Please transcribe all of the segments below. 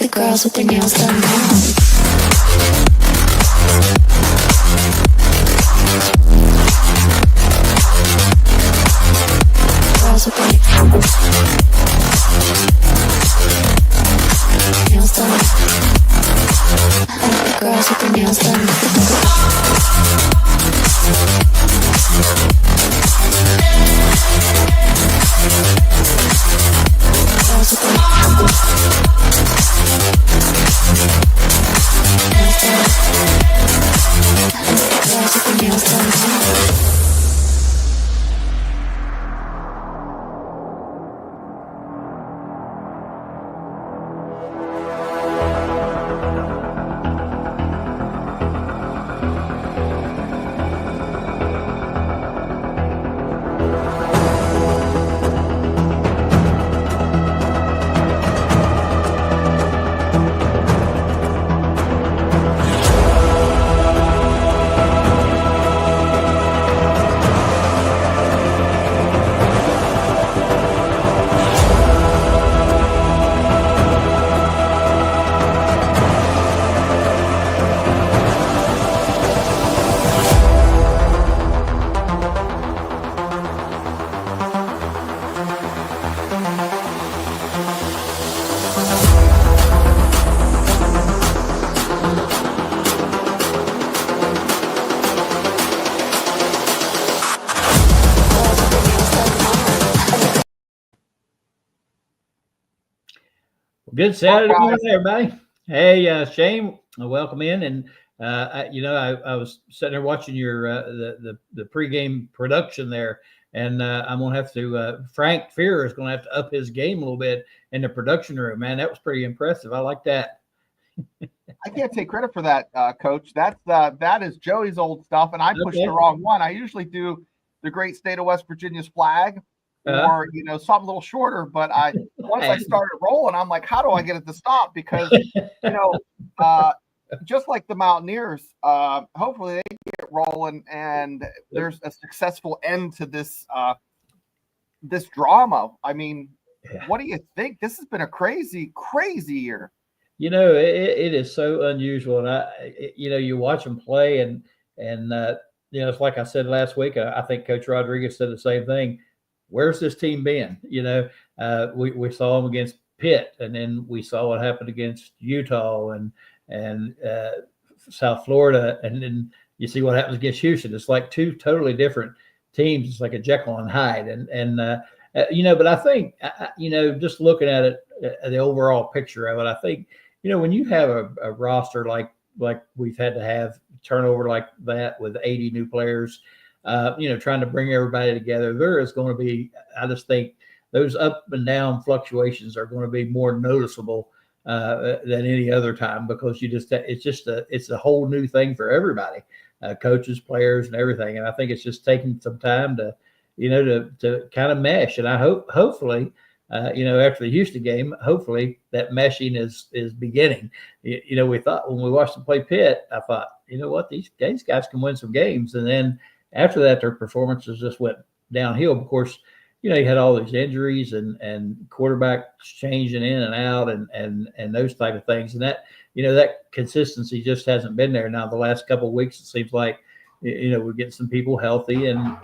the girls with their nails done now. Girls with their nails done. I like the girls with their nails done. Girls with their nails done. Good Saturday morning, everybody. Hey, Shane, welcome in. And I was sitting there watching your the pregame production there, and I'm gonna have to. Frank Fear is gonna have to up his game a little bit in the production room. Man, that was pretty impressive. I like that. I can't take credit for that, Coach. That is Joey's old stuff, and I pushed the wrong one. I usually do the great state of West Virginia's flag. Or something a little shorter, but once I started rolling, I'm like, how do I get it to stop? Because just like the Mountaineers, hopefully they get rolling and there's a successful end to this this drama. I mean, what do you think? This has been a crazy year. It is so unusual, and you watch them play, and it's like I said last week. I think Coach Rodriguez said the same thing. Where's this team been? We saw them against Pitt, and then we saw what happened against Utah and South Florida, and then you see what happens against Houston. It's like two totally different teams. It's like a Jekyll and Hyde, but I think just looking at it, the overall picture of it, I think when you have a roster like we've had to have turnover like that with 80 new players. Trying to bring everybody together, there is going to be, I just think those up and down fluctuations are going to be more noticeable than any other time, because it's a whole new thing for everybody, coaches, players, and everything. And I think it's just taking some time to kind of mesh. And I hopefully, after the Houston game, hopefully that meshing is beginning. We thought when we watched them play Pitt, I thought, these guys can win some games. And then after that, their performances just went downhill. Of course, you had all these injuries and quarterbacks changing in and out and those type of things. And that, that consistency just hasn't been there. Now, the last couple of weeks, it seems like, we're getting some people healthy and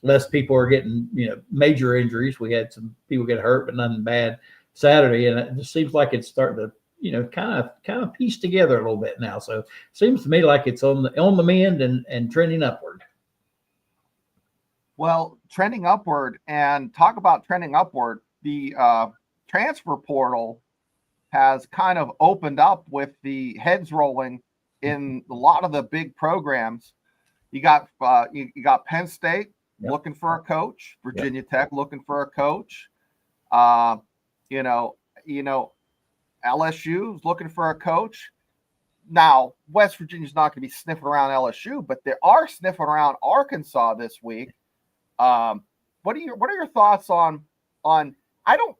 less people are getting, major injuries. We had some people get hurt, but nothing bad Saturday. And it just seems like it's starting to, kind of piece together a little bit now. So it seems to me like it's on the mend and trending upward. Well, trending upward, and talk about trending upward. The transfer portal has kind of opened up with the heads rolling in a lot of the big programs. You got Penn State looking for a coach, Virginia Tech looking for a coach. LSU is looking for a coach. Now, West Virginia's not going to be sniffing around LSU, but they are sniffing around Arkansas this week. What are your thoughts on? I don't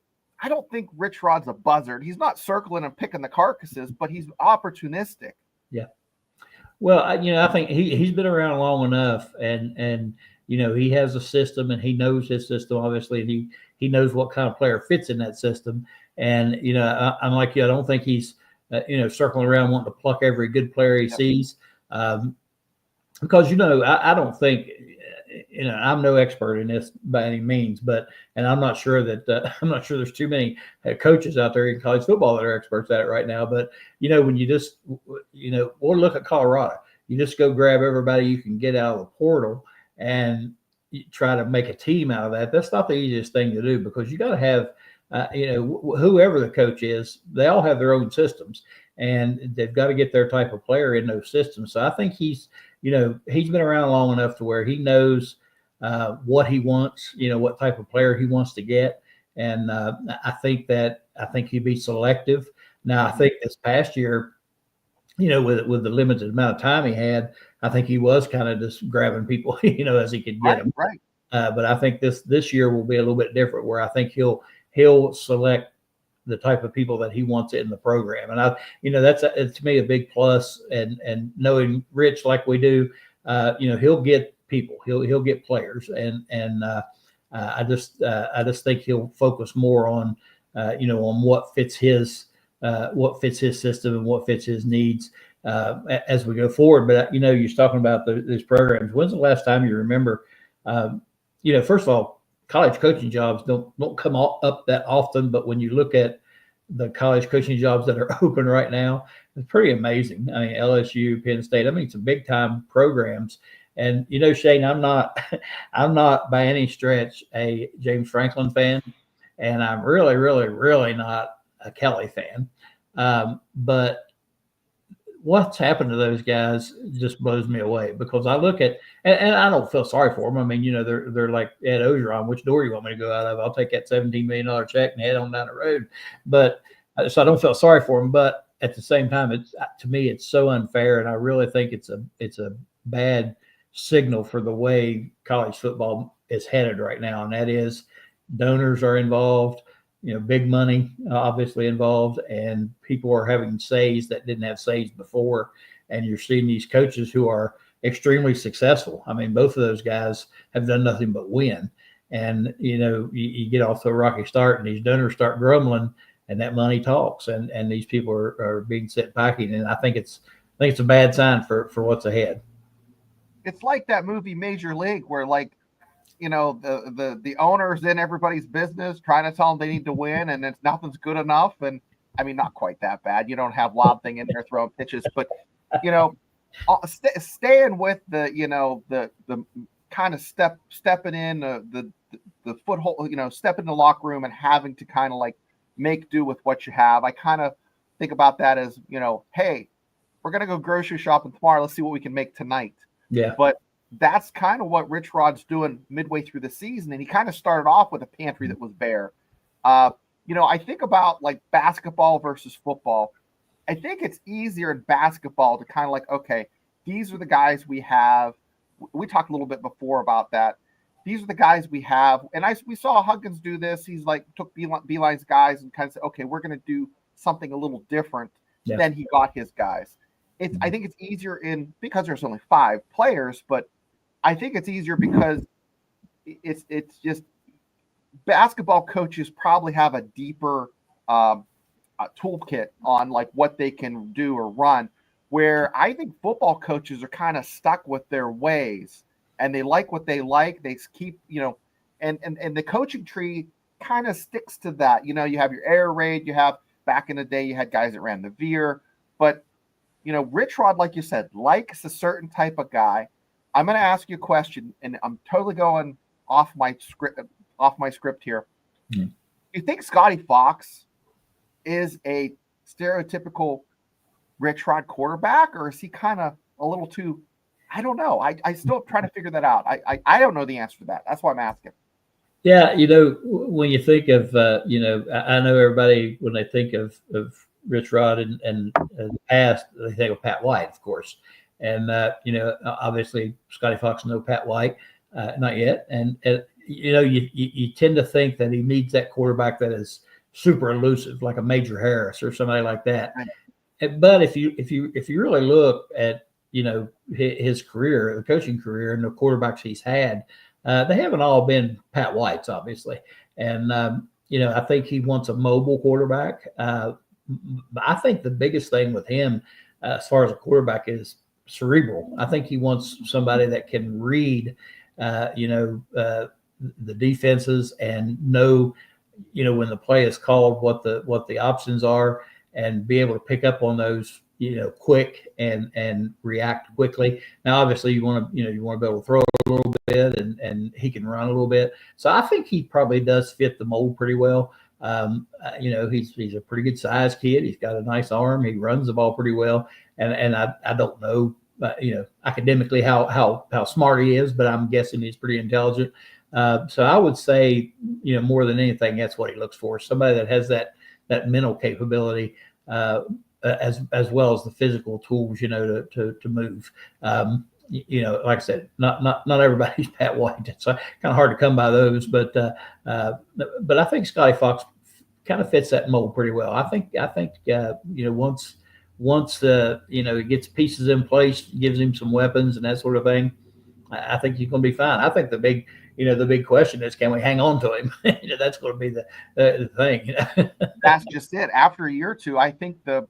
think Rich Rod's a buzzard. He's not circling and picking the carcasses, but he's opportunistic. Yeah. Well, I think he's been around long enough, and he has a system, and he knows his system. Obviously, he knows what kind of player fits in that system. And I'm like you. I don't think he's circling around wanting to pluck every good player he sees, because I don't think I'm no expert in this by any means, and I'm not sure that I'm not sure there's too many coaches out there in college football that are experts at it right now. But when you just or look at Colorado, you just go grab everybody you can get out of the portal and you try to make a team out of that. That's not the easiest thing to do, because you got to have whoever the coach is, they all have their own systems, and they've got to get their type of player in those systems. So I think he's been around long enough to where he knows what he wants, what type of player he wants to get. And I think he'd be selective. Now, I think this past year, with the limited amount of time he had, I think he was kind of just grabbing people, as he could get them. Right. But I think this year will be a little bit different, where I think he'll select the type of people that he wants in the program. And that's to me a big plus. And knowing Rich like we do, he'll get people, he'll get players, and I just think he'll focus more on on what fits his system and what fits his needs as we go forward. But you're talking about these programs. When's the last time you remember? First of all, college coaching jobs don't come up that often, but when you look at the college coaching jobs that are open right now, it's pretty amazing. I mean, LSU, Penn State, some big time programs. And Shane, I'm not by any stretch a James Franklin fan, and I'm really, really, really not a Kelly fan. But what's happened to those guys just blows me away, because I look at, and I don't feel sorry for them. I mean, they're like Ed Ogeron. Which door you want me to go out of? I'll take that $17 million check and head on down the road. But so I don't feel sorry for them. But at the same time, to me, it's so unfair. And I really think it's a bad signal for the way college football is headed right now. And that is, donors are involved, big money obviously involved, and people are having says that didn't have says before. And you're seeing these coaches who are extremely successful. I mean, both of those guys have done nothing but win. And, you get off to a rocky start, and these donors start grumbling, and that money talks, and these people are being set packing. And I think it's a bad sign for what's ahead. It's like that movie Major League, where the owners in everybody's business trying to tell them they need to win, and it's nothing's good enough. And I mean, not quite that bad. You don't have Wild Thing in there throwing pitches, but staying with the kind of stepping in the foothold, step in the locker room and having to kind of like make do with what you have. I kind of think about that as, hey, we're gonna go grocery shopping tomorrow. Let's see what we can make tonight. Yeah. But that's kind of what Rich Rod's doing midway through the season. And he kind of started off with a pantry that was bare. I think about like basketball versus football. I think it's easier in basketball to kind of like, okay, these are the guys we have. We talked a little bit before about that. These are the guys we have. And we saw Huggins do this. He's like took Beeline's guys and kind of said, okay, we're going to do something a little different. Yeah. Then he got his guys. I think it's easier because there's only 5 players, but I think it's easier because it's just basketball coaches probably have a deeper toolkit on like what they can do or run, where I think football coaches are kind of stuck with their ways, and they like what they like. They keep, and the coaching tree kind of sticks to that. You have your air raid, you have back in the day, you had guys that ran the veer, but Rich Rod, like you said, likes a certain type of guy. I'm going to ask you a question, and I'm totally going off my script here. Mm-hmm. Do you think Scotty Fox is a stereotypical Rich Rod quarterback, or is he kind of a little too? I don't know. I still trying to figure that out. I don't know the answer to that. That's why I'm asking. Yeah, when you think of I know everybody, when they think of Rich Rod and the past, they think of Pat White, of course. And, obviously Scotty Fox, no Pat White, not yet. And you tend to think that he needs that quarterback that is super elusive, like a Major Harris or somebody like that. Right. But if you really look at, his career, the coaching career, and the quarterbacks he's had, they haven't all been Pat Whites, obviously. And, I think he wants a mobile quarterback. I think the biggest thing with him, as far as a quarterback, is cerebral. I think he wants somebody that can read, the defenses and know, when the play is called, what the options are, and be able to pick up on those, quick and react quickly. Now, obviously, you want to be able to throw a little bit, and he can run a little bit. So I think he probably does fit the mold pretty well. He's a pretty good sized kid. He's got a nice arm. He runs the ball pretty well. And I don't know, academically how smart he is, but I'm guessing he's pretty intelligent. So I would say, more than anything, that's what he looks for. Somebody that has that mental capability, as well as the physical tools, to move. Like I said, not everybody's Pat White. It's kind of hard to come by those, but I think Scotty Fox kind of fits that mold pretty well. I think once he gets pieces in place, gives him some weapons and that sort of thing, I think he's going to be fine. I think the big question is, can we hang on to him? That's going to be the thing. That's just it. After a year or two, I think the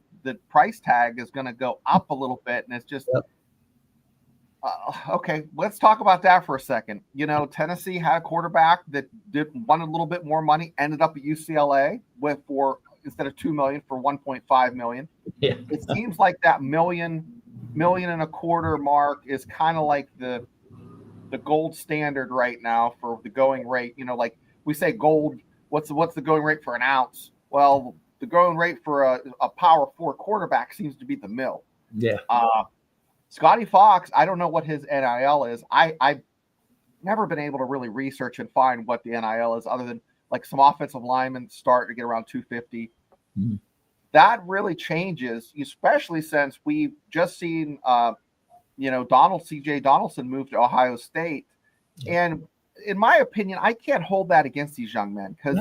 price tag is going to go up a little bit, and it's just. Yep. Okay, let's talk about that for a second. Tennessee had a quarterback that wanted a little bit more money, ended up at UCLA for instead of $2 million for $1.5 million. Yeah. It seems like that million and a quarter mark is kind of like the gold standard right now for the going rate. Like we say gold, what's the going rate for an ounce? Well, the going rate for a power 4 quarterback seems to be the mill. Yeah. Scotty Fox, I don't know what his NIL is. I've never been able to really research and find what the NIL is, other than like some offensive linemen start to get around 250. Mm-hmm. That really changes, especially since we've just seen, CJ Donaldson move to Ohio State. Yeah. And in my opinion, I can't hold that against these young men because,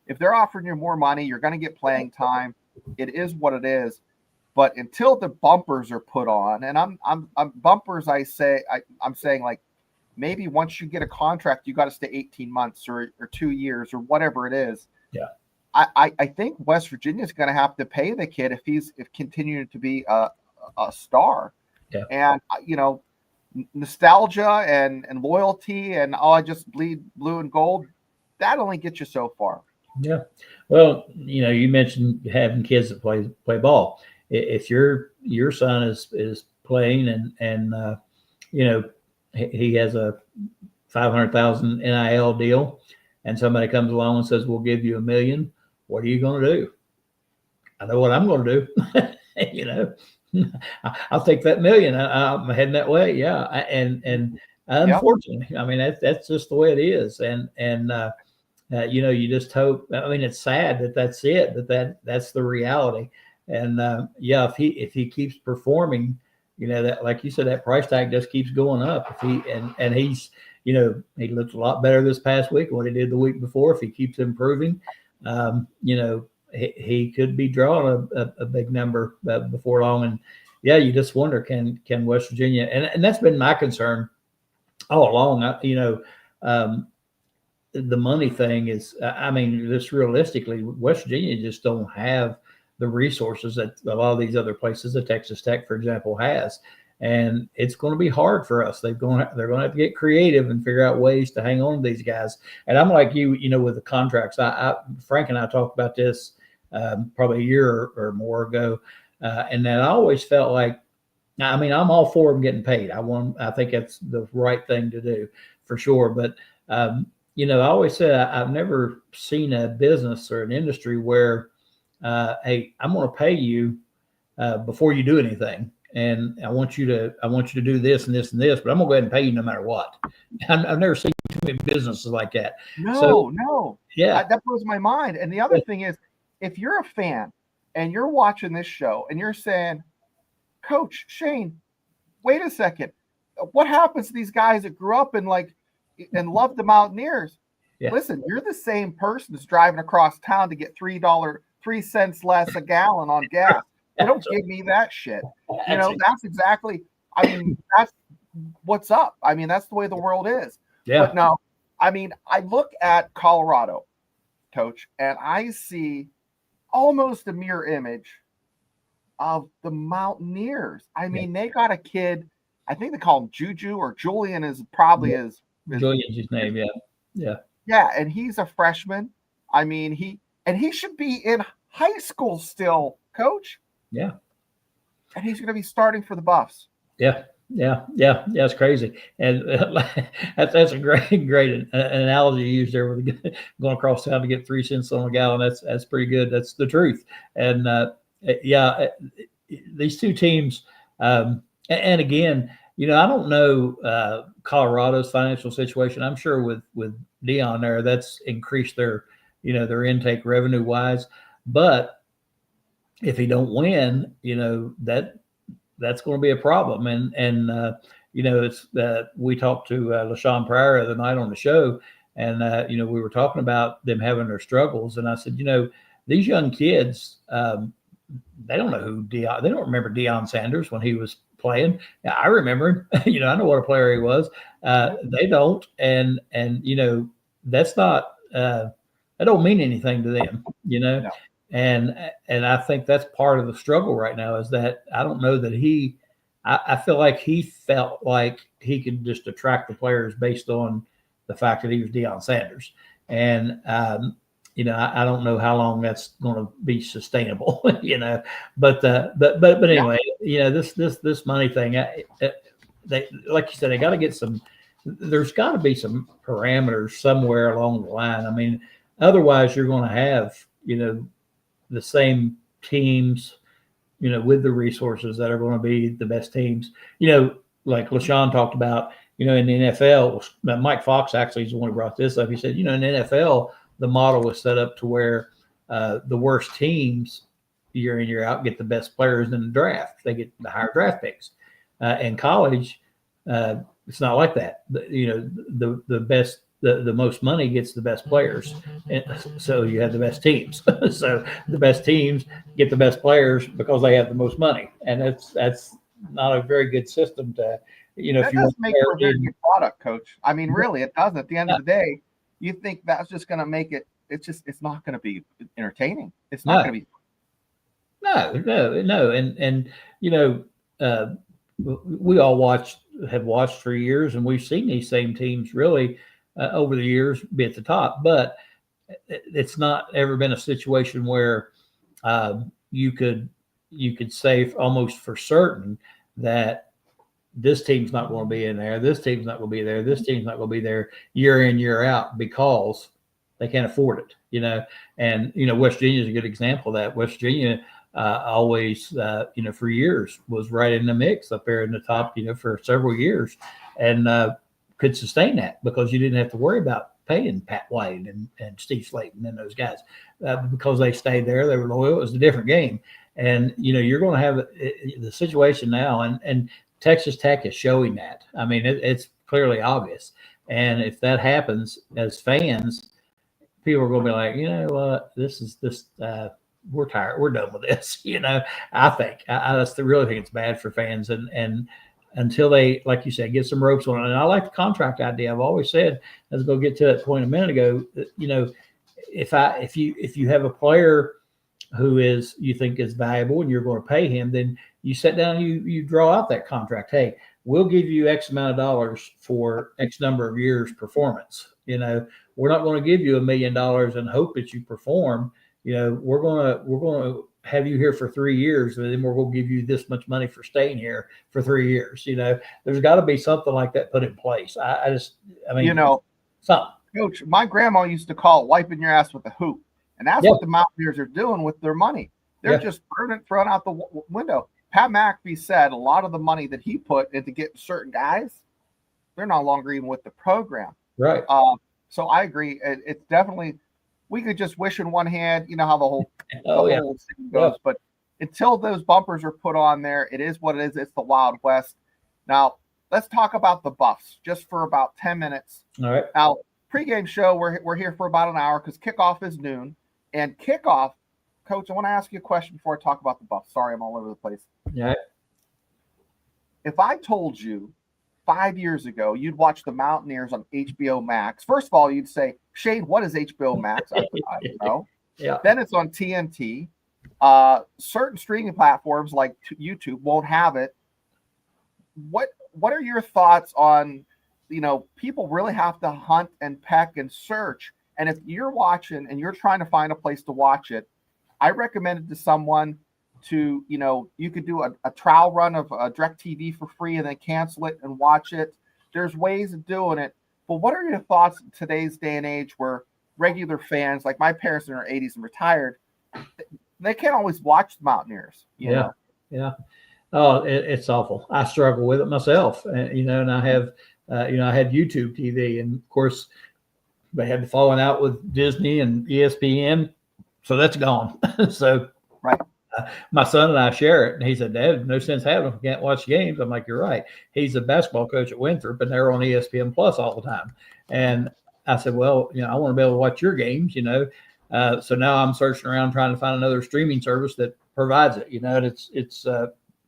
if they're offering you more money, you're going to get playing time. It is what it is. But until the bumpers are put on, and I'm bumpers, I'm saying like maybe once you get a contract, you got to stay 18 months or 2 years or whatever it is. Yeah. I think West Virginia is going to have to pay the kid if continuing to be a star. Yeah. And nostalgia and loyalty and I just bleed blue and gold, that only gets you so far. Yeah. Well, you mentioned having kids that play ball. If your son is playing and he has a $500,000 NIL deal, and somebody comes along and says, "We'll give you $1 million," what are you going to do? I know what I'm going to do. I'll take that $1 million. I'm heading that way. Yeah. And unfortunately, yep. I mean, that's just the way it is. And you just hope, I mean, it's sad that's it, but that's the reality. And if he keeps performing, that, like you said, that price tag just keeps going up. If he's, he looked a lot better this past week than what he did the week before. If he keeps improving, he could be drawing a big number before long. And you just wonder, can West Virginia, and that's been my concern all along. The money thing is, just realistically, West Virginia just don't have the resources that a lot of these other places, Texas Tech, for example, has. And it's going to be hard for us. They're going to have to get creative and figure out ways to hang on to these guys. And I'm like you, with the contracts. Frank and I talked about this probably a year or more ago. And then I always felt like, I'm all for them getting paid. I think that's the right thing to do for sure. But, I always said I've never seen a business or an industry where, hey, I'm going to pay you before you do anything. And I want you to do this and this and this, but I'm going to go ahead and pay you no matter what. I've never seen too many businesses like that. No. Yeah. That blows my mind. And the other thing is, if you're a fan and you're watching this show and you're saying, Coach Shane, wait a second, what happens to these guys that grew up and loved the Mountaineers? Yeah. Listen, you're the same person that's driving across town to get $3 cents less a gallon on gas. They don't give me that shit. That's exactly, that's what's up. That's the way the world is. Yeah. But no, I look at Colorado Coach, and I see almost a mirror image of the Mountaineers. I mean, they got a kid, I think they call him Juju, or Julian is probably his Julian's his name, yeah. Yeah, and he's a freshman. I mean, he should be in high school still, Coach. Yeah. And he's going to be starting for the Buffs. Yeah. It's crazy, and that's a great analogy you used there with going across town to get 3 cents on a gallon. That's pretty good. That's the truth. And these two teams, and again, I don't know Colorado's financial situation. I'm sure with Dion there, that's increased their their intake revenue wise, but if he don't win, that's going to be a problem. And it's we talked to LaShawn Pryor the other night on the show, and we were talking about them having their struggles, and I said, these young kids, they don't know who Dion. They don't remember Deion Sanders when he was playing. I remember him. I know what a player he was. They don't, and that's not. That don't mean anything to them. No. And I think that's part of the struggle right now is that I don't know that I feel like he felt like he could just attract the players based on the fact that he was Deion Sanders. And, I don't know how long that's going to be sustainable, but anyway, this money thing, they, like you said, they got to get there's got to be some parameters somewhere along the line. I mean, otherwise you're going to have, the same teams, with the resources that are going to be the best teams. Like LaShawn talked about, in the NFL, Mike Fox actually is the one who brought this up. He said, in the NFL, the model was set up to where the worst teams year in, year out get the best players in the draft. They get the higher draft picks. In college, it's not like that. The best, the most money gets the best players. And so you have the best teams. So the best teams get the best players because they have the most money. And that's not a very good system to, that if you doesn't make for a very good product, Coach. I mean, really, it doesn't. At the end of the day, you think that's just going to make it, it's not going to be entertaining. It's not going to be. No. And we all have watched for years, and we've seen these same teams really over the years be at the top, but it's not ever been a situation where you could say almost for certain that this team's not going to be in there, this team's not going to be there, this team's not going to be there year in, year out because they can't afford it, And West Virginia is a good example of that. West Virginia always, for years was right in the mix up there in the top, for several years, and could sustain that because you didn't have to worry about paying Pat White and Steve Slayton and those guys because they stayed there. They were loyal. It was a different game. And, you're going to have the situation now, and Texas Tech is showing that. I mean, it's clearly obvious. And if that happens as fans, people are going to be like, what, we're tired. We're done with this. I think I really think it's bad for fans. And until they, like you said, get some ropes on it. And I like the contract idea. I've always said, let's go get to that point a minute ago, if you have a player who you think is valuable and you're going to pay him, then you sit down, you draw out that contract. Hey, we'll give you X amount of dollars for X number of years performance. We're not going to give you $1 million and hope that you perform. We're going to have you here for 3 years, and then we're going to give you this much money for staying here for 3 years. There's got to be something like that put in place. I mean, something. Coach, my grandma used to call it wiping your ass with a hoop. And that's what the Mountaineers are doing with their money. They're just throwing out the window. Pat McAfee said a lot of the money that he put into getting certain guys, they're no longer even with the program. Right. So I agree. It's definitely, we could just wish in one hand, how the whole, whole thing goes. But until those bumpers are put on there, it is what it is. It's the Wild West. Now, let's talk about the Buffs just for about 10 minutes. All right. Now, pregame show, we're here for about an hour because kickoff is noon. And kickoff, Coach, I want to ask you a question before I talk about the Buffs. Sorry, I'm all over the place. Yeah. If I told you 5 years ago, you'd watch the Mountaineers on HBO Max. First of all, you'd say, Shane, what is HBO Max? I don't know. Yeah. Then it's on TNT. Certain streaming platforms like YouTube won't have it. What are your thoughts on, people really have to hunt and peck and search. And if you're watching and you're trying to find a place to watch it, I recommend it to someone to, you could do a trial run of DirecTV for free and then cancel it and watch it. There's ways of doing it. But what are your thoughts in today's day and age where regular fans, like my parents in their 80s and retired, they can't always watch the Mountaineers? Yeah. Oh, it's awful. I struggle with it myself, and I have, I had YouTube TV, and of course, they had fallen out with Disney and ESPN, so that's gone. So, right. My son and I share it, and he said, "Dad, no sense having them. Can't watch games." I'm like, "You're right." He's a basketball coach at Winthrop, and they're on ESPN Plus all the time. And I said, "Well, I want to be able to watch your games, So now I'm searching around trying to find another streaming service that provides it. And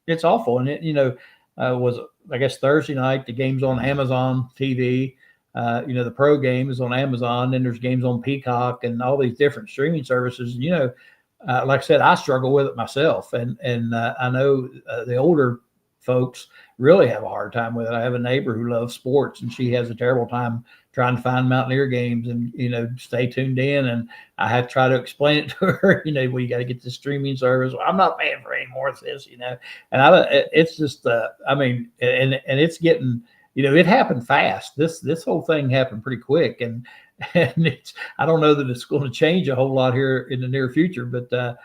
it's awful. And it, was, I guess, Thursday night, the game's on Amazon TV. The pro game is on Amazon, and there's games on Peacock and all these different streaming services. And, like I said, I struggle with it myself. And I know the older folks really have a hard time with it. I have a neighbor who loves sports, and she has a terrible time trying to find Mountaineer games and, stay tuned in. And I have to try to explain it to her, well, you got to get the streaming service. Well, I'm not paying for any more of this, and it's just, and it's getting, it happened fast. This whole thing happened pretty quick. And I don't know that it's going to change a whole lot here in the near future, but,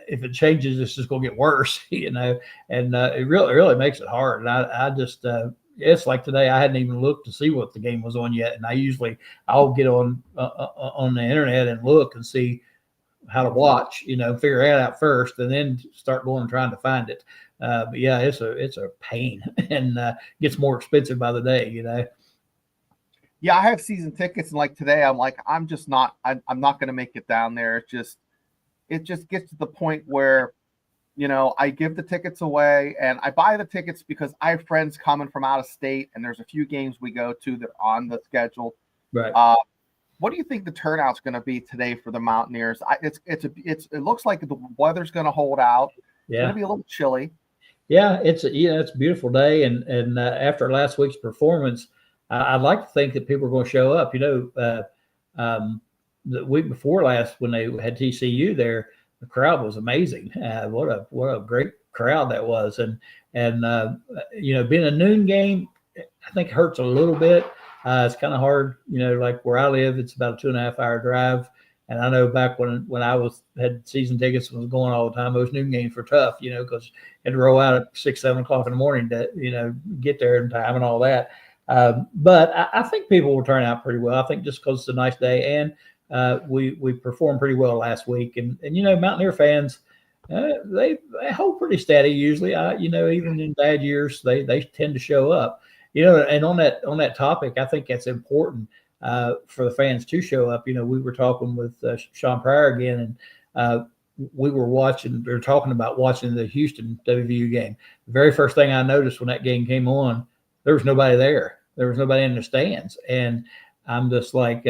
if it changes, it's just going to get worse, and it really makes it hard. And I just, it's like today, I hadn't even looked to see what the game was on yet. And I'll get on the internet and look and see how to watch, figure it out first, and then start going and trying to find it. But yeah, it's a pain, and gets more expensive by the day, Yeah, I have season tickets, and like today, I'm like, I'm not going to make it down there. It just gets to the point where, I give the tickets away, and I buy the tickets because I have friends coming from out of state, and there's a few games we go to that are on the schedule. Right. What do you think the turnout's going to be today for the Mountaineers? It looks like the weather's going to hold out. It's going to be a little chilly. Yeah, it's a beautiful day, and after last week's performance, I'd like to think that people are going to show up. The week before last, when they had TCU there, the crowd was amazing. What a great crowd that was, and being a noon game, I think hurts a little bit. It's kind of hard, like where I live, it's about a 2.5 hour drive. And I know back when I had season tickets and was going all the time, those noon games were tough, because you had to roll out at 6, 7 o'clock in the morning to, get there in time and all that. But I think people will turn out pretty well. I think just because it's a nice day, and we performed pretty well last week. And Mountaineer fans, they hold pretty steady usually. Even in bad years, they tend to show up. And on that topic, I think it's important for the fans to show up. We were talking with Sean Pryor again, and we were talking about watching the Houston WVU game. The very first thing I noticed when that game came on, there was nobody there. There was nobody in the stands. And I'm just like,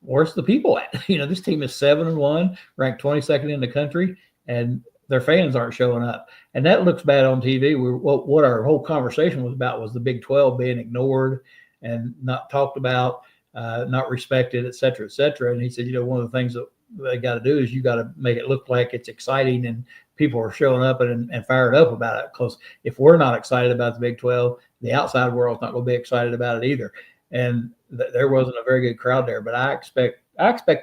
where's the people at? This team is 7-1, ranked 22nd in the country, and their fans aren't showing up. And that looks bad on TV. What our whole conversation was about was the Big 12 being ignored and not talked about, not respected, et cetera, et cetera. And he said, one of the things that they got to do is you got to make it look like it's exciting and people are showing up and fired up about it. Because if we're not excited about the Big 12, the outside world's not going to be excited about it either. And there wasn't a very good crowd there, but I expect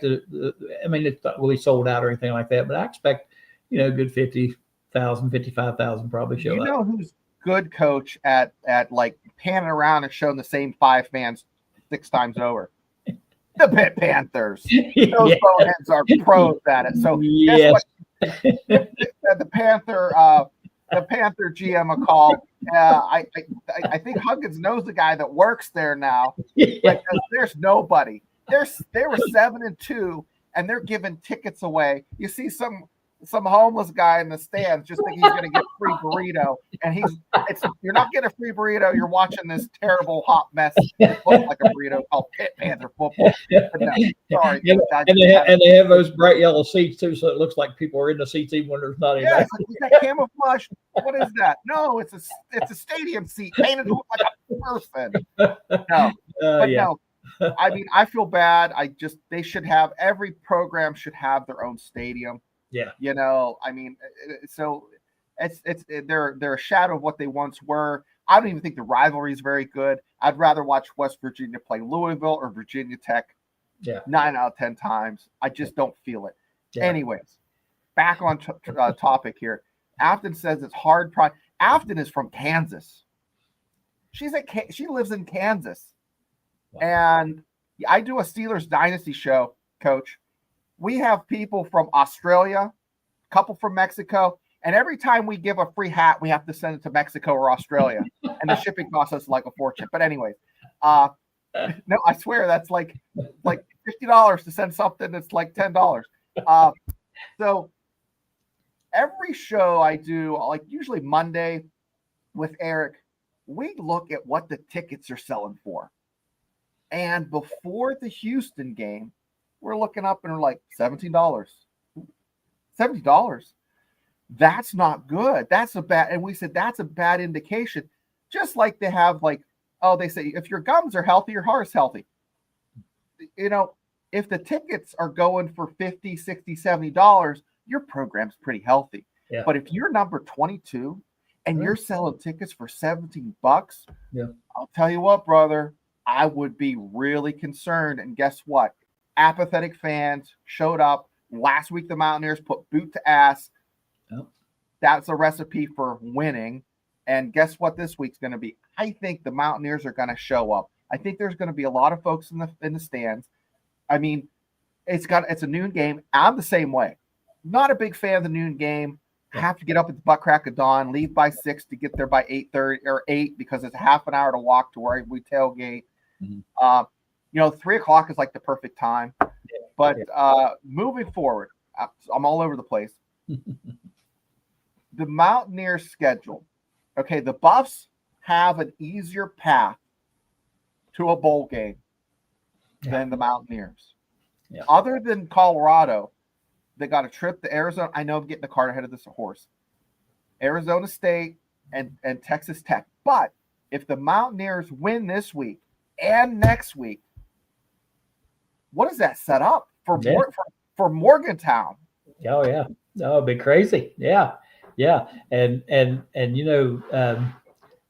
it's not really sold out or anything like that, but I expect, good 50,000, 55,000 probably show up. Who's good coach at like panning around and showing the same 5 fans 6 times over? The Pitt Panthers. Those boneheads are pros at it. So guess what? The Panther GM a call. I think Huggins knows the guy that works there now. Because there's nobody. They were 7-2, and they're giving tickets away. You see some some homeless guy in the stands just thinking he's going to get a free burrito, and you're not getting a free burrito. You're watching this terrible hot mess that looks like a burrito called Pit Panther football. But no, sorry, and they have those bright yellow seats too, so it looks like people are in the seats even when there's not anybody. Yeah, is that camouflage? What is that? No, it's a stadium seat painted to look like a person. No, no. I mean, I feel bad. They should have, every program should have their own stadium. Yeah. You know, I mean, so they're a shadow of what they once were. I don't even think the rivalry is very good. I'd rather watch West Virginia play Louisville or Virginia Tech. Yeah. 9 out of 10 times. I just don't feel it. Yeah. Anyways, back on topic here. Afton says it's hard. Afton is from Kansas. She lives in Kansas. Wow. And I do a Steelers Dynasty show, Coach. We have people from Australia, a couple from Mexico, and every time we give a free hat, we have to send it to Mexico or Australia, and the shipping costs us like a fortune. But anyways, no, I swear that's like $50 to send something that's like $10. So every show I do, like usually Monday with Eric, we look at what the tickets are selling for. And before the Houston game, we're looking up and we're like $17. $70. That's not good. That's a bad, and we said that's a bad indication. Just like they have they say if your gums are healthy, your heart's healthy. You know, if the tickets are going for $50, $60, $70, your program's pretty healthy. Yeah. But if you're number 22 and you're selling tickets for $17, yeah, I'll tell you what, brother, I would be really concerned. And guess what? Apathetic fans showed up. Last week, the Mountaineers put boot to ass. Oh. That's a recipe for winning. And guess what this week's going to be? I think the Mountaineers are going to show up. I think there's going to be a lot of folks in the stands. I mean, it's a noon game. I'm the same way. Not a big fan of the noon game. Have to get up at the butt crack of dawn, leave by 6 to get there by 8:30 or 8 because it's a half an hour to walk to where we tailgate. Mm-hmm. 3 o'clock is like the perfect time. But moving forward, I'm all over the place. The Mountaineers schedule. Okay, the Buffs have an easier path to a bowl game than the Mountaineers. Yeah. Other than Colorado, they got a trip to Arizona. I know I'm getting the cart ahead of this horse. Arizona State and Texas Tech. But if the Mountaineers win this week and next week, what does that set up for Morgantown? Oh yeah, it'd be crazy. Yeah. And in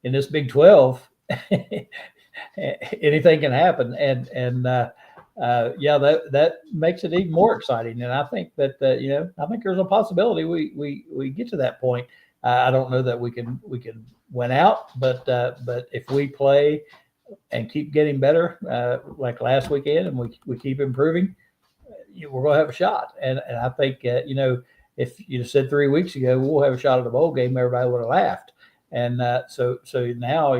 this Big 12, anything can happen. And that makes it even more exciting. And I think that I think there's a possibility we get to that point. I don't know that we can win out, but if we play and keep getting better, like last weekend, and we keep improving, we're going to have a shot. And I think if you said 3 weeks ago we'll have a shot at the bowl game, everybody would have laughed. And so now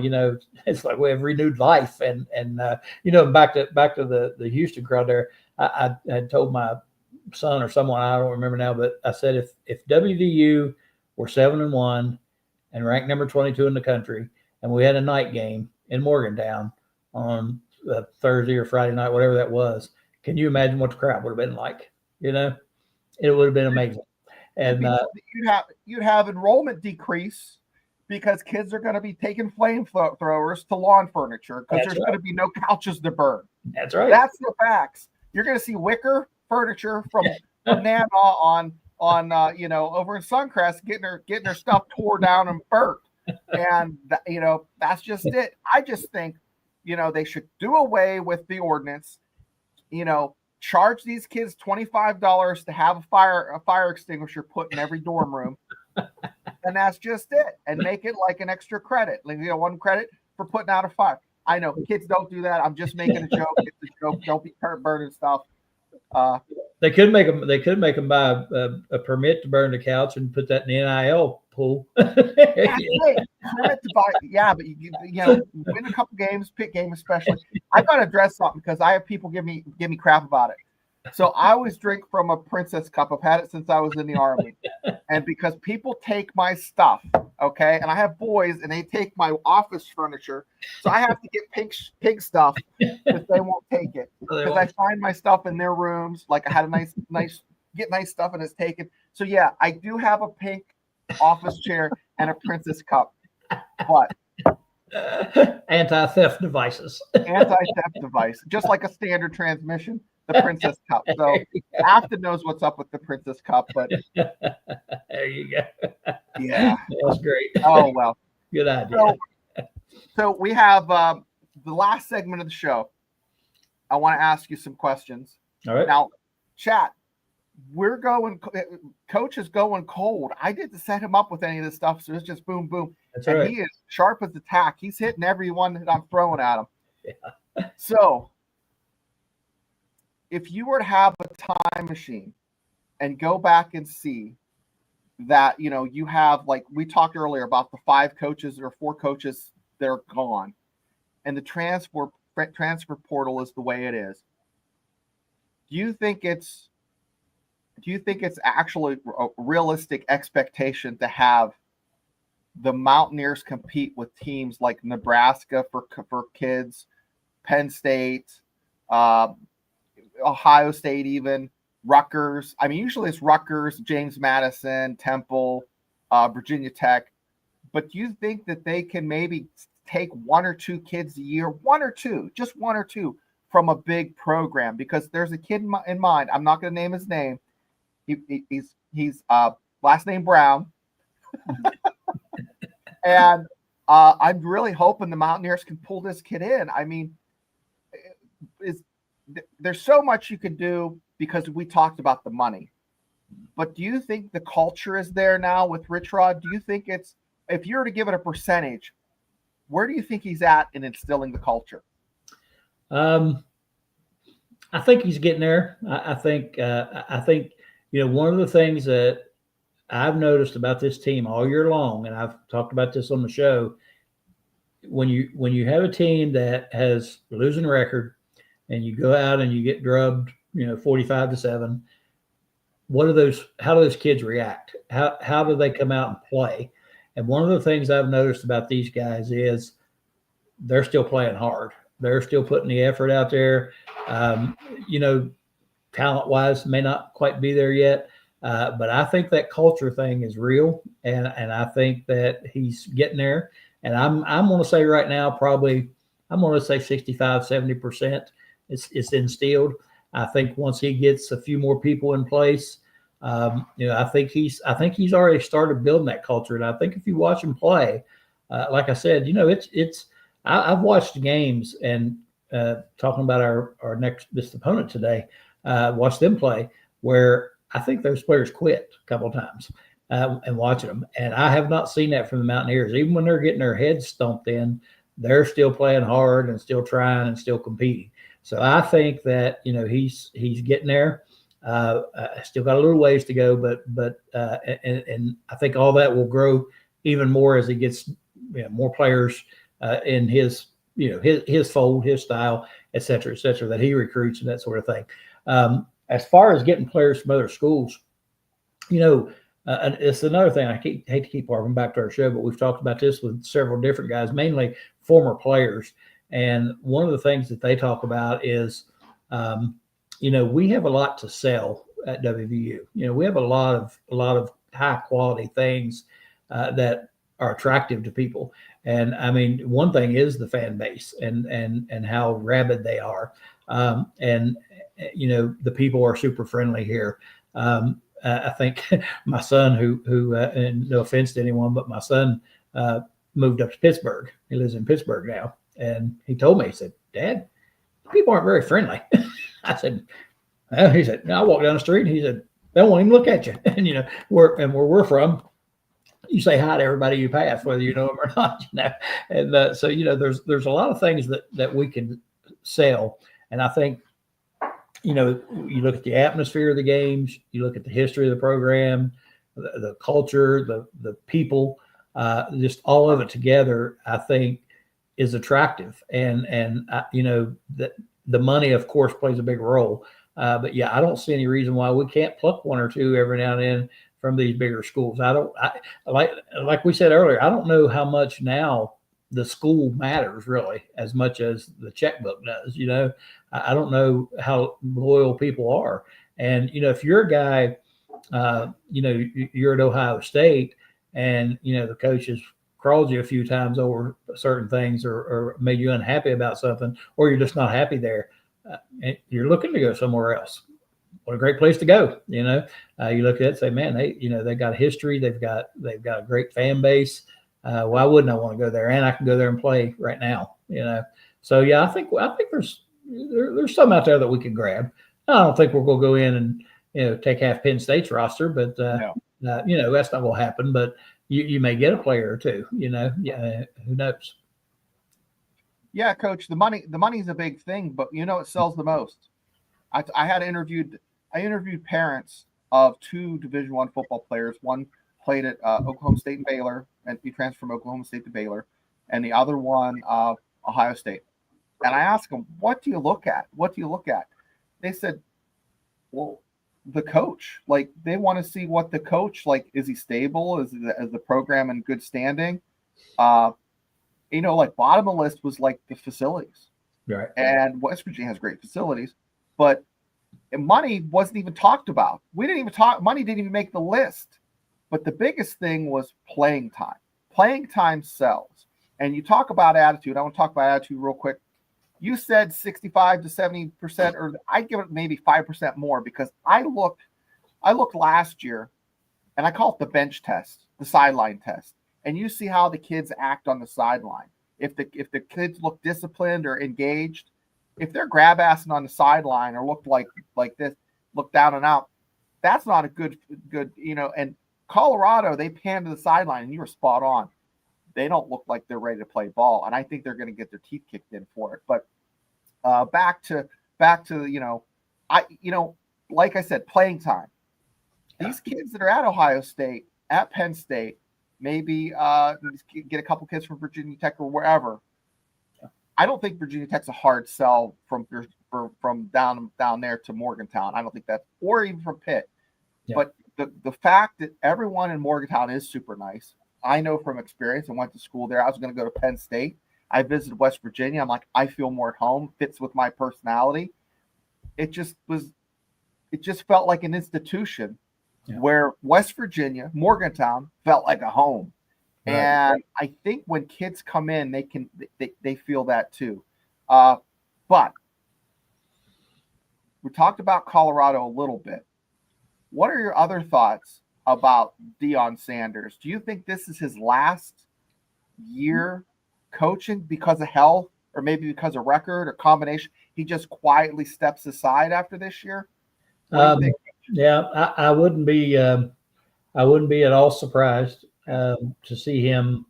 it's like we have renewed life. And back to the Houston crowd there. I had told my son or someone, I don't remember now, but I said if WVU were 7-1 and ranked number 22 in the country, and we had a night game in Morgantown on Thursday or Friday night, whatever that was, can you imagine what the crowd would have been like? It would have been amazing. And you'd have enrollment decrease because kids are going to be taking flamethrowers to lawn furniture because there's going to be no couches to burn. That's right. That's the facts. You're going to see wicker furniture from Nana on over in Suncrest getting her stuff tore down and burnt. And that's just it. I just think they should do away with the ordinance. Charge these kids $25 to have a fire extinguisher put in every dorm room, and that's just it. And make it like an extra credit, 1 credit for putting out a fire. I know kids don't do that. I'm just making a joke. It's a joke. Don't be burning stuff. They could make them buy a permit to burn the couch and put that in the NIL pool. That's it. Permit to buy, but you win a couple games, pick game especially. I got to address something because I have people give me crap about it. So I always drink from a Princess cup. I've had it since I was in the Army. And because people take my stuff, okay, and I have boys and they take my office furniture, so I have to get pink stuff because they won't take it. Because I find my stuff in their rooms. Like I had a nice stuff and it's taken. So yeah, I do have a pink office chair and a Princess cup, but anti-theft devices. Anti-theft device, just like a standard transmission. The Princess cup. So Afton knows what's up with the Princess cup, but there you go. Yeah, that's great. Oh well, good idea. So we have the last segment of the show. I want to ask you some questions. All right. Now, chat. Coach is going cold. I didn't set him up with any of this stuff, so it's just boom, boom. That's and right. He is sharp as a tack. He's hitting everyone that I'm throwing at him. Yeah. So, if you were to have a time machine and go back and see that, you have, like we talked earlier about the 5 coaches or 4 coaches that are gone, and the transfer portal is the way it is. Do you think it's actually a realistic expectation to have the Mountaineers compete with teams like Nebraska for kids, Penn State, Ohio State, even Rutgers? I mean, usually it's Rutgers, James Madison, Temple, Virginia Tech. But do you think that they can maybe take 1 or 2 kids a year, just 1 or 2 from a big program? Because there's a kid in mind. I'm not going to name his name. He's last name Brown. And I'm really hoping the Mountaineers can pull this kid in. I mean, there's so much you can do because we talked about the money. But do you think the culture is there now with Rich Rod? Do you think if you were to give it a percentage, where do you think he's at in instilling the culture? I think he's getting there. I think one of the things that I've noticed about this team all year long, and I've talked about this on the show, when you have a team that has a losing record and you go out and you get drubbed, 45-7, how do those kids react? How do they come out and play? And one of the things I've noticed about these guys is they're still playing hard. They're still putting the effort out there. Talent-wise, may not quite be there yet, but I think that culture thing is real, and I think that he's getting there. And I'm going to say right now, probably I'm going to say 65-70% it's instilled. I think once he gets a few more people in place, I think he's already started building that culture. And I think if you watch him play, like I said, I've watched games and talking about our next opponent today, watch them play where I think those players quit a couple of times and watching them. And I have not seen that from the Mountaineers. Even when they're getting their heads stomped in, they're still playing hard and still trying and still competing. So I think that, he's getting there. Still got a little ways to go, but and I think all that will grow even more as he gets more players in his fold, his style, et cetera, that he recruits and that sort of thing. As far as getting players from other schools, and it's another thing. I hate to keep harping back to our show, but we've talked about this with several different guys, mainly former players. And one of the things that they talk about is, we have a lot to sell at WVU. We have a lot of high quality things that are attractive to people. And I mean, one thing is the fan base and how rabid they are. The people are super friendly here. I think my son, who and no offense to anyone, but my son moved up to Pittsburgh. He lives in Pittsburgh now. And he told me, he said, "Dad, people aren't very friendly." I said, well, he said, I walked down the street and he said, they won't even look at you. And, where we're from, you say hi to everybody you pass, whether you know them or not, And so, there's a lot of things that we can sell. And I think, you look at the atmosphere of the games, you look at the history of the program, the culture, the people, just all of it together, I think is attractive. And that the money, of course, plays a big role. But yeah, I don't see any reason why we can't pluck one or two every now and then from these bigger schools. Like we said earlier, I don't know how much now the school matters really as much as the checkbook does. I don't know how loyal people are. And, if you're a guy, you're at Ohio State and, the coach has crawled you a few times over certain things or made you unhappy about something, or you're just not happy there, and you're looking to go somewhere else. What a great place to go. You look at it and say, man, they got a history. They've got a great fan base. Why wouldn't I want to go there? And I can go there and play right now, So yeah, I think there's some out there that we can grab. I don't think we're going to go in and, take half Penn State's roster, but, No. That's not going to happen, but you may get a player or two, who knows? Yeah, Coach, the money is a big thing, but it sells the most. I interviewed parents of two Division I football players. One played at Oklahoma State and Baylor, and he transferred from Oklahoma State to Baylor, and the other one Ohio State. And I asked them, "What do you look at? What do you look at?" They said, "Well, the coach. Like they want to see what the coach like. Is he stable? Is the program in good standing?" Like bottom of the list was like the facilities. Right. And West Virginia has great facilities, but money wasn't even talked about. Money didn't even make the list. But the biggest thing was playing time. Playing time sells. And you talk about attitude. I want to talk about attitude real quick. You said 65 to 70%, or I'd give it maybe 5% more, because I looked last year and I call it the bench test, the sideline test. And you see how the kids act on the sideline. If the kids look disciplined or engaged, if they're grab assing on the sideline or look like this, look down and out, that's not a good. And Colorado, they pan to the sideline, and you were spot on. They don't look like they're ready to play ball, and I think they're going to get their teeth kicked in for it. But back to like I said, playing time. These kids that are at Ohio State, at Penn State, maybe get a couple kids from Virginia Tech or wherever. I don't think Virginia Tech's a hard sell from down there to Morgantown. I don't think that's, or even from Pitt. Yeah. But the fact that everyone in Morgantown is super nice, I know from experience. I went to school there. I was going to go to Penn State. I visited West Virginia. I'm like, I feel more at home. Fits with my personality. It just felt like an institution. Yeah. Where West Virginia, Morgantown, felt like a home. Right. And I think when kids come in, they feel that too. But we talked about Colorado a little bit. What are your other thoughts about Deion Sanders? Do you think this is his last year coaching because of health, or maybe because of record, or combination? He just quietly steps aside after this year? What do you think? Yeah, I wouldn't be at all surprised to see him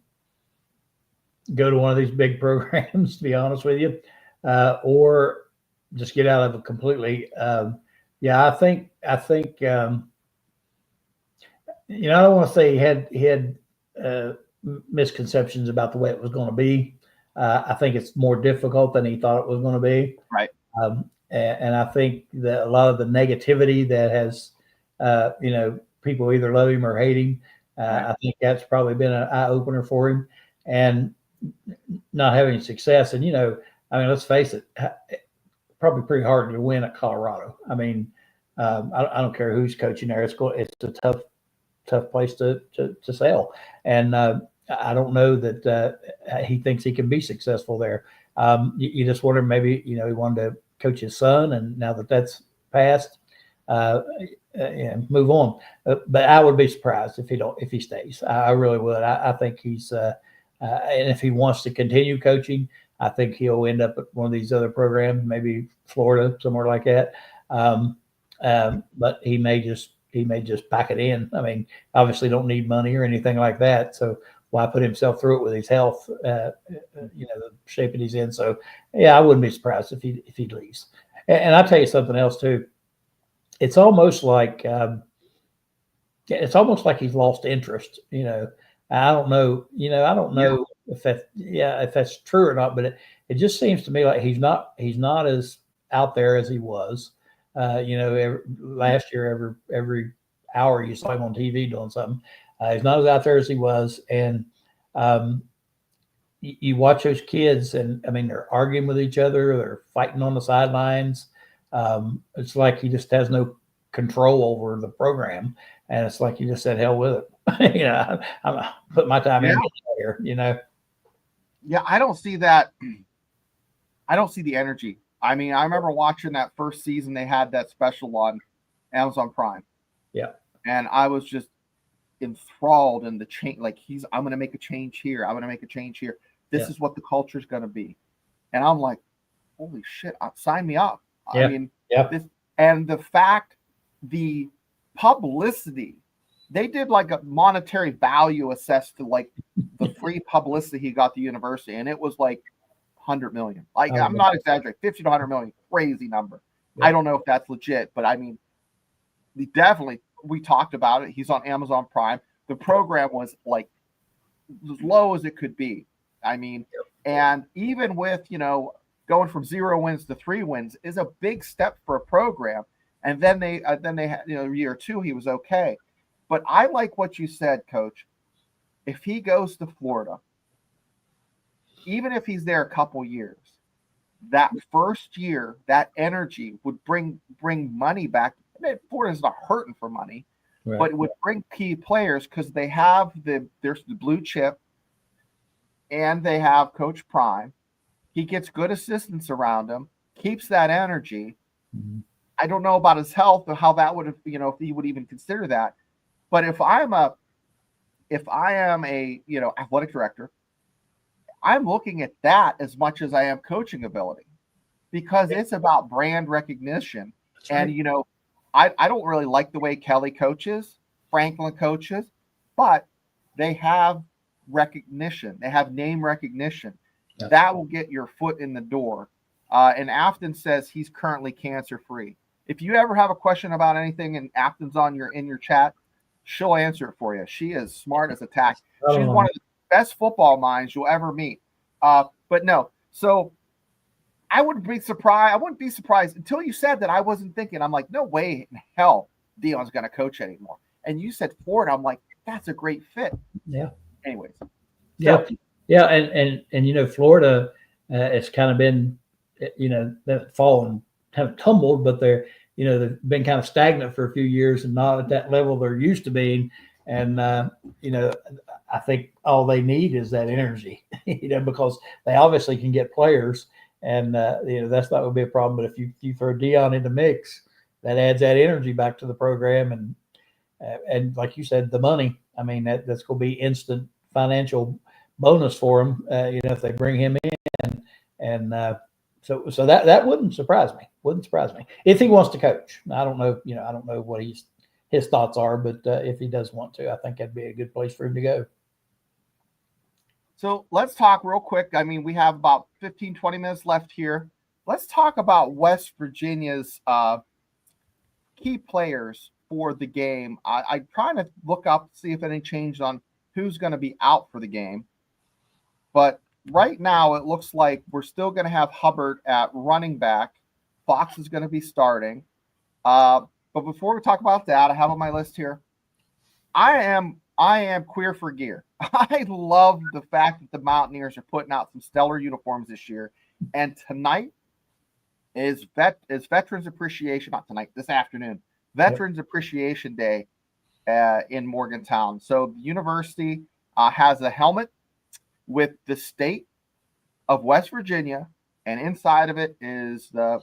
go to one of these big programs, to be honest with you, or just get out of it completely. Yeah, I think I don't want to say he had misconceptions about the way it was going to be. I think it's more difficult than he thought it was going to be. Right. And I think that a lot of the negativity that has, people either love him or hate him, right. I think that's probably been an eye opener for him, and not having success. And, let's face it, probably pretty hard to win at Colorado. I don't care who's coaching there. It's a tough place to sell. And I don't know that he thinks he can be successul there. You just wonder, maybe, he wanted to coach his son, and now that that's passed, move on. But I would be surprised if he stays. I really would. I think he's and if he wants to continue coaching, I think he'll end up at one of these other programs, maybe Florida, somewhere like that. But he may just pack it in. Obviously don't need money or anything like that. So why put himself through it with his health, the shape that he's in. So yeah, I wouldn't be surprised if he leaves. And I'll tell you something else too. It's almost like he's lost interest. I don't know. I don't know if that's true or not. But it just seems to me like he's not as out there as he was. Last year, every hour you saw him on TV doing something. He's not as out there as he was, and you watch those kids, and I mean, they're arguing with each other, they're fighting on the sidelines. It's like he just has no control over the program, and it's like he just said, "Hell with it." I'm put my time in here. Yeah, I don't see that. I don't see the energy. I mean, I remember watching that first season they had that special on Amazon Prime. Yeah. And I was just enthralled in the change. Like I'm going to make a change here. I'm going to make a change here. This is what the culture is going to be. And I'm like, holy shit, sign me up. Yeah. I mean, and the fact, the publicity, they did like a monetary value assessed to like the free publicity he got at the university. And it was like 100 million. Like, I'm not exaggerating, 50 to 100 million, crazy number. Yeah. I don't know if that's legit, but I mean, we talked about it. He's on Amazon Prime. The program was like as low as it could be. I mean, and even with, going from 0 wins to 3 wins is a big step for a program. And then they had, year 2, he was okay. But I like what you said, Coach. If he goes to Florida, even if he's there a couple years, that first year, that energy would bring money back. Florida's not hurting for money, but it would bring key players because they have there's the blue chip, and they have Coach Prime. He gets good assistants around him, keeps that energy. Mm-hmm. I don't know about his health or how that would have, if he would even consider that. But if I am a athletic director, I'm looking at that as much as I am coaching ability, because it's about brand recognition. Right. And, I don't really like the way Kelly coaches, Franklin coaches, but they have recognition. They have name recognition. Yeah. That will get your foot in the door. And Afton says he's currently cancer-free. If you ever have a question about anything and Afton's in your chat, she'll answer it for you. She is smart as a tack. She's one of the best football minds you'll ever meet. But no, so I wouldn't be surprised until you said that. I wasn't thinking. I'm like, no way in hell Deion's going to coach anymore. And you said Florida. I'm like, that's a great fit. Yeah. Anyways. Yeah. Yeah. And Florida, it's kind of been, they've fallen, kind of tumbled, but they've been kind of stagnant for a few years and not at that level they're used to being. And, I think all they need is that energy, because they obviously can get players, and, that's not going to be a problem. But if you throw Deion in the mix, that adds that energy back to the program. And like you said, the money, I mean, that's going to be instant financial bonus for them, if they bring him in. And so that wouldn't surprise me. If he wants to coach. I don't know, I don't know what his thoughts are, but if he does want to, I think that'd be a good place for him to go. So let's talk real quick. I mean, we have about 15, 20 minutes left here. Let's talk about West Virginia's key players for the game. I'm trying to look up, see if any changed on who's going to be out for the game. But right now, it looks like we're still going to have Hubbard at running back. Fox is going to be starting. But before we talk about that, I have on my list here, I am queer for gear. I love the fact that the Mountaineers are putting out some stellar uniforms this year. And tonight is Veterans Appreciation, not tonight, this afternoon, Veterans Appreciation Day in Morgantown. So the university has a helmet with the state of West Virginia, and inside of it is the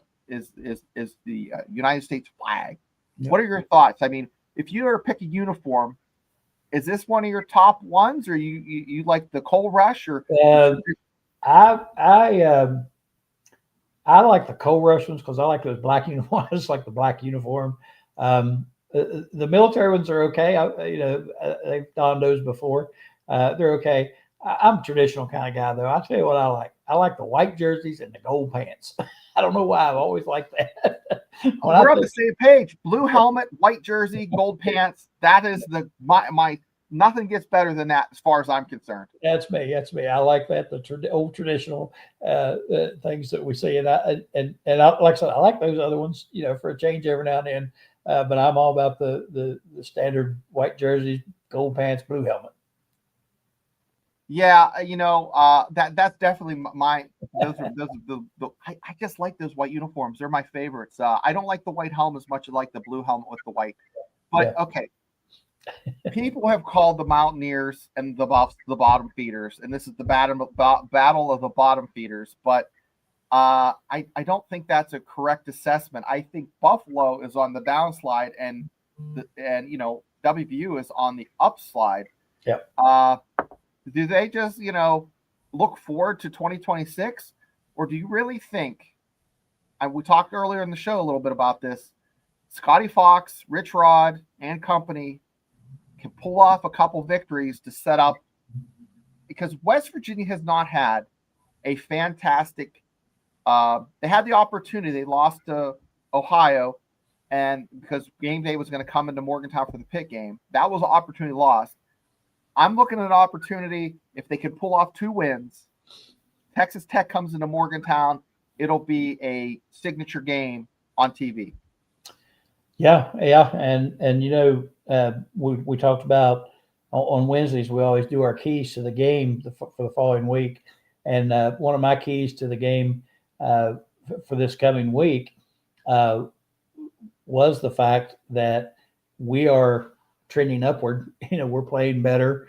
United States flag. Yep. What are your thoughts? I mean, if you were to pick a uniform, is this one of your top ones, or you like the Coal Rush? Or I like the Coal Rush ones because I like those black uniforms. I just like the black uniform. The military ones are okay. They've donned those before. They're okay. I'm a traditional kind of guy, though. I'll tell you what I like. I like the white jerseys and the gold pants. I don't know why. I've always liked that. We're on the same page. Blue helmet, white jersey, gold pants. That is my nothing gets better than that as far as I'm concerned. That's me. That's me. I like that. The old traditional things that we see, and like I said, I like those other ones. For a change every now and then. But I'm all about the standard white jersey, gold pants, blue helmet. Yeah, that's definitely my. Those are I just like those white uniforms. They're my favorites. I don't like the white helmet as much as I like the blue helmet with the white. But Yeah. okay, people have called the Mountaineers and the bottom feeders, and this is the battle of the bottom feeders. But I don't think that's a correct assessment. I think Buffalo is on the downslide, and WVU is on the upslide. Yeah. Do they just look forward to 2026, or do you really think? And we talked earlier in the show a little bit about this. Scotty Fox, Rich Rod, and company can pull off a couple victories to set up, because West Virginia has not had a fantastic. They had the opportunity. They lost to Ohio, and because game day was going to come into Morgantown for the pit game, that was an opportunity lost. I'm looking at an opportunity if they could pull off 2 wins. Texas Tech comes into Morgantown, it'll be a signature game on TV. Yeah, and we talked about on Wednesdays. We always do our keys to the game for the following week, and one of my keys to the game for this coming week was the fact that we are trending upward. We're playing better,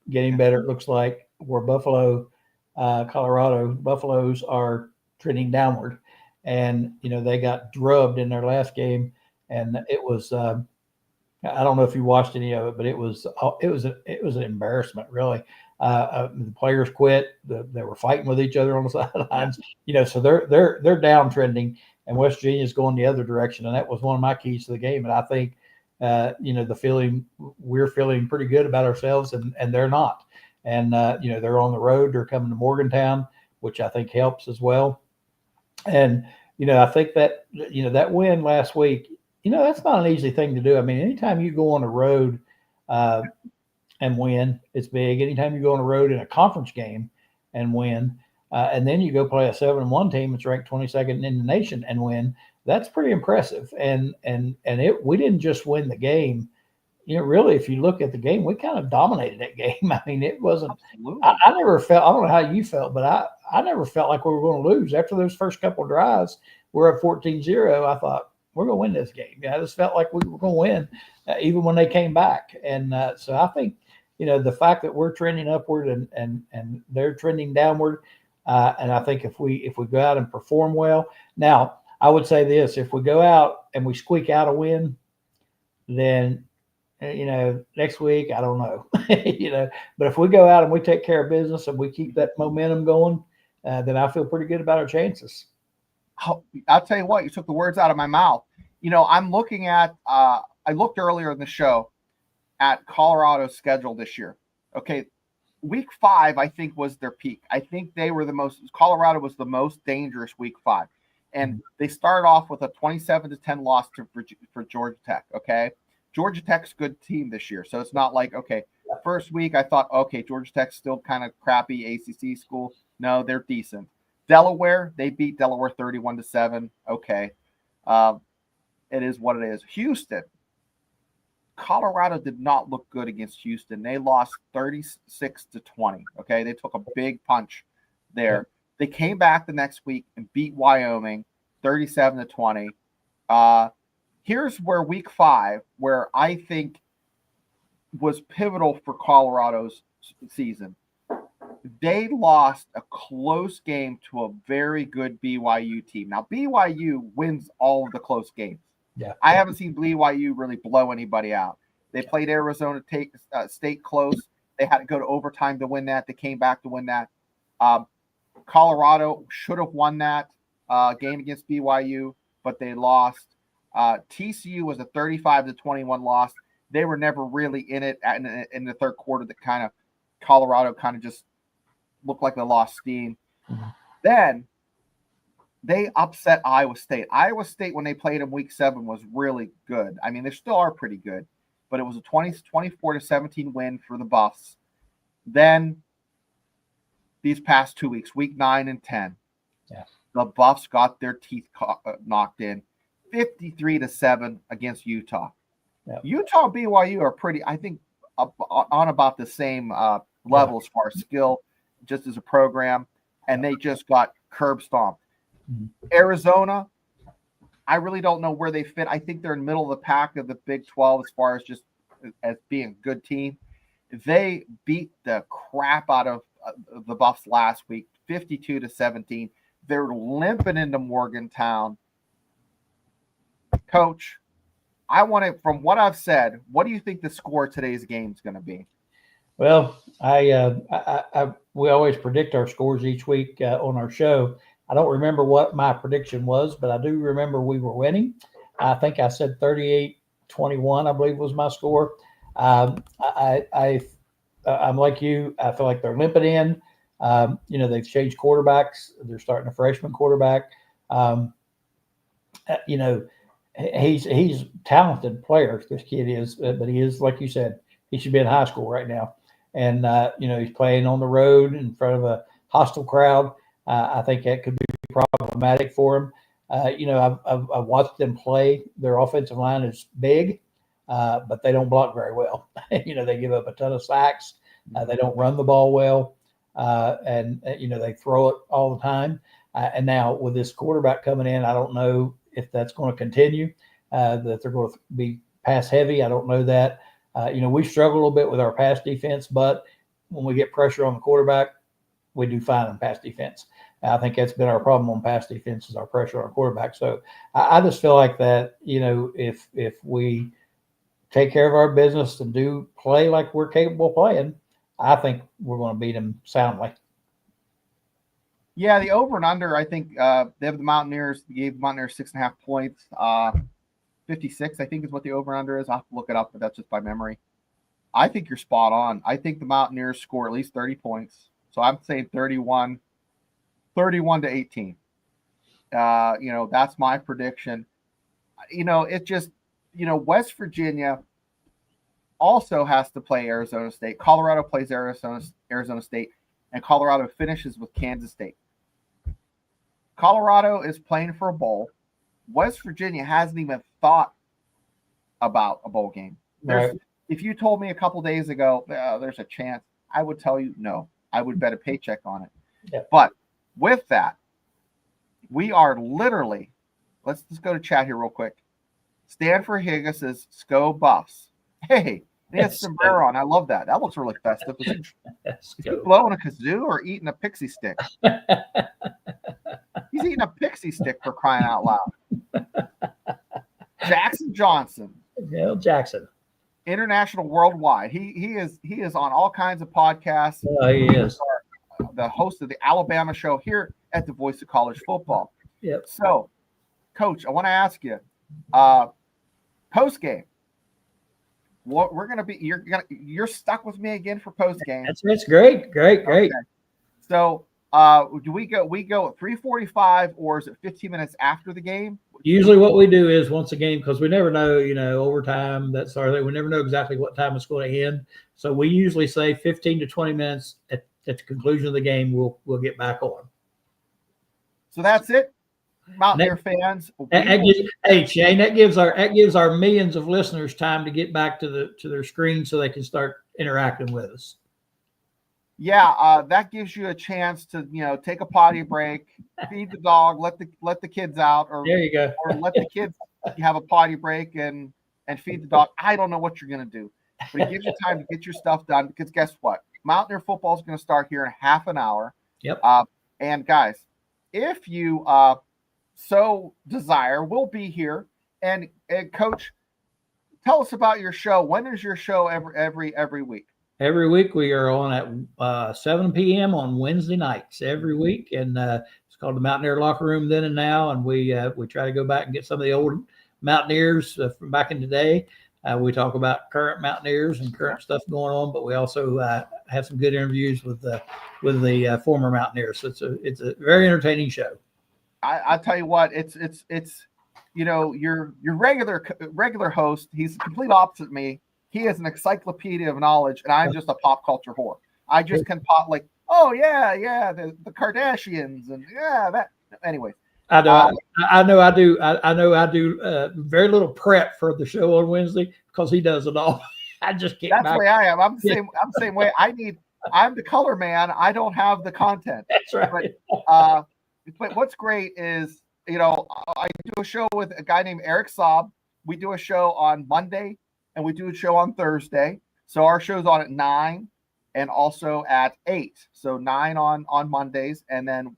getting better. It looks like where Buffalo, Colorado Buffaloes are trending downward, and they got drubbed in their last game. And it was, I don't know if you watched any of it, but it was an embarrassment, really. The players quit. They were fighting with each other on the sidelines, so they're downtrending, and West Virginia is going the other direction. And that was one of my keys to the game. And I think, we're feeling pretty good about ourselves, and they're not. And, they're on the road. They're coming to Morgantown, which I think helps as well. And, I think that, that win last week, that's not an easy thing to do. I mean, anytime you go on the road and win, it's big. Anytime you go on the road in a conference game and win, and then you go play a 7-1 team that's ranked 22nd in the nation and win, that's pretty impressive. And we didn't just win the game. Really, if you look at the game, we kind of dominated that game. I mean, it wasn't. I never felt. I don't know how you felt, but I never felt like we were going to lose after those first couple of drives. We're at 14-0. I thought, we're going to win this game. I just felt like we were going to win, even when they came back. And so I think, the fact that we're trending upward and they're trending downward, and I think if we go out and perform well. Now, I would say this: if we go out and we squeak out a win, then next week, I don't know, but if we go out and we take care of business and we keep that momentum going, then I feel pretty good about our chances. I'll tell you what, you took the words out of my mouth. I'm looking at, I looked earlier in the show at Colorado's schedule this year. Okay. Week 5, I think, was their peak. I think Colorado was the most dangerous week 5. And they started off with a 27-10 loss for Georgia Tech. Okay. Georgia Tech's a good team this year. So it's not like, okay, first week I thought, okay, Georgia Tech's still kind of crappy ACC school. No, they're decent. Delaware, they beat Delaware 31-7. Okay. It is what it is. Houston, Colorado did not look good against Houston. They lost 36-20. Okay. They took a big punch there. They came back the next week and beat Wyoming 37-20. Here's where week 5, where I think was pivotal for Colorado's season. They lost a close game to a very good BYU team. Now, BYU wins all of the close games. Yeah, I haven't seen BYU really blow anybody out. They played Arizona State close. They had to go to overtime to win that. They came back to win that. Colorado should have won that game against BYU, but they lost. TCU was a 35-21 loss. They were never really in it in the third quarter. That kind of Colorado kind of just looked like they lost steam. Mm-hmm. Then they upset Iowa State. Iowa State, when they played in week 7, was really good. I mean, they still are pretty good. but it was a 24-17 win for the Buffs. Then these past 2 weeks, week 9 and 10, the Buffs got their teeth knocked in 53-7 against Utah. Utah and BYU are pretty, I think, on about the same level as far as skill, just as a program, and they just got curb stomped. Arizona, I really don't know where they fit. I think they're in the middle of the pack of the Big 12 as far as just as being a good team. They beat the crap out of the Buffs last week, 52-17. They're limping into Morgantown. Coach, I want to, from what I've said, what do you think the score of today's game is going to be? Well, we always predict our scores each week on our show. I don't remember what my prediction was, but I do remember we were winning. I think I said 38-21, I believe was my score. I'm like you. I feel like they're limping in. They've changed quarterbacks. They're starting a freshman quarterback. He's a talented player. This kid is, but he is, like you said, he should be in high school right now. And, he's playing on the road in front of a hostile crowd. I think that could be problematic for him. I've watched them play. Their offensive line is big, but they don't block very well. They give up a ton of sacks. They don't run the ball well. They throw it all the time. And now with this quarterback coming in, I don't know if that's going to continue, that they're going to be pass heavy. I don't know that. We struggle a little bit with our pass defense, but when we get pressure on the quarterback, we do fine in pass defense. I think that's been our problem on pass defense is our pressure on our quarterback. So I just feel like that, if we take care of our business and do play like we're capable of playing, I think we're going to beat them soundly. Yeah, the over and under, I think they have the Mountaineers. They gave the Mountaineers 6.5 points. 56, I think, is what the over and under is. I'll have to look it up, but that's just by memory. I think you're spot on. I think the Mountaineers score at least 30 points. So I'm saying 31-18. That's my prediction. It just, West Virginia also has to play Arizona State. Colorado plays Arizona State, and Colorado finishes with Kansas State. Colorado is playing for a bowl. West Virginia hasn't even thought about a bowl game. Right. If you told me a couple days ago there's a chance, I would tell you no. I would bet a paycheck on it. Yeah. But with that, we are literally, let's just go to chat here real quick. Stanford Higgis says, "Sco Buffs." Hey, he has sombrero on. I love that. That looks really festive. Is he blowing a kazoo or eating a pixie stick? He's eating a pixie stick, for crying out loud. Jackson Johnson. Yeah, Jackson. International worldwide. He is on all kinds of podcasts. He is. The host of the Alabama show here at the Voice of College Football. Yep. So, Coach, I want to ask you, post game. What we're gonna be? You're stuck with me again for post game. That's great. Okay. So, do we go at 3:45 or is it 15 minutes after the game? Usually, what we do is once a game, because we never know, overtime. That's our thing. We never know exactly what time it's going to end. So we usually say 15 to 20 minutes at the conclusion of the game. We'll get back on. So that's it, Mountaineer fans. Hey Shane, that gives our millions of listeners time to get back to their screen so they can start interacting with us. Yeah, that gives you a chance to take a potty break, feed the dog, let the kids out, or there you go, or let the kids have a potty break and feed the dog. I don't know what you're gonna do, but it gives you time to get your stuff done. Because guess what, Mountaineer football is going to start here in half an hour. Yep. And guys, if you so desire, we'll be here. And Coach, tell us about your show. When is your show every week? Every week we are on at 7 p.m. on Wednesday nights every week, and it's called the Mountaineer Locker Room Then and Now, and we try to go back and get some of the old Mountaineers from back in the day. We talk about current Mountaineers and current stuff going on, but we also have some good interviews with the former Mountaineers. So it's a very entertaining show. I tell you what, it's your regular host. He's the complete opposite of me. he is an encyclopedia of knowledge, and I'm just a pop culture whore. I just can pop like, oh yeah, the Kardashians, and yeah, that. Anyways, I know I do very little prep for the show on Wednesday because he does it all. I just get that's back. the way I am. I'm the same way. I'm the color man. I don't have the content. That's right. But what's great is, I do a show with a guy named Eric Saab. We do a show on Monday and we do a show on Thursday. So our show's on at 9 and also at 8. So 9 on Mondays and then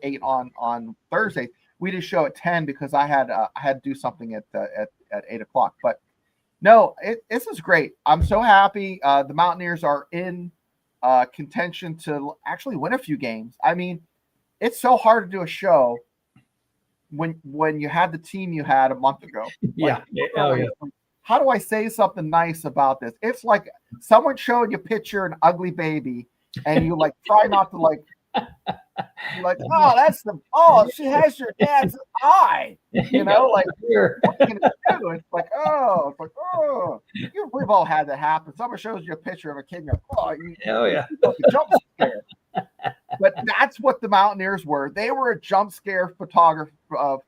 8 on Thursday. We did a show at 10 because I had to do something at 8 o'clock. But no, this is great. I'm so happy. The Mountaineers are in contention to actually win a few games. I mean, it's so hard to do a show when you had the team you had a month ago. Yeah. How do I say something nice about this? It's like someone showing you a picture of an ugly baby, and you try not to she has your dad's eye. What are you gonna do? It's like, we've all had that happen. Someone shows you a picture of a kid, and you're jump scare. But that's what the Mountaineers were. They were a jump scare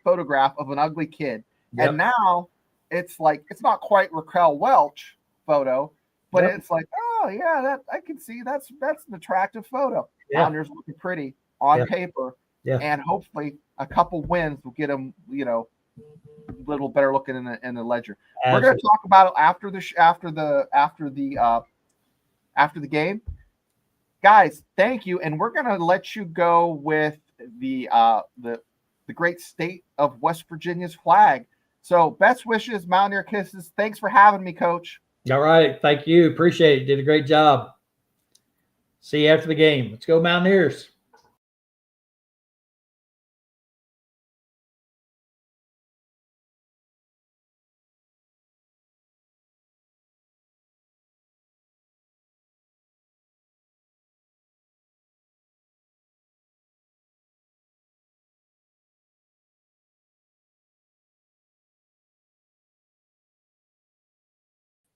photograph of an ugly kid. Yep. And now it's it's not quite Raquel Welch photo, but it's that I can see that's an attractive photo. Yeah. Mountaineers looking pretty on paper. Yeah. And hopefully a couple wins will get them, a little better looking in the ledger. Absolutely. We're going to talk about it after the game. Guys, thank you, and we're going to let you go with the great state of West Virginia's flag. So, best wishes, Mountaineer kisses. Thanks for having me, Coach. All right, thank you. Appreciate it. Did a great job. See you after the game. Let's go, Mountaineers.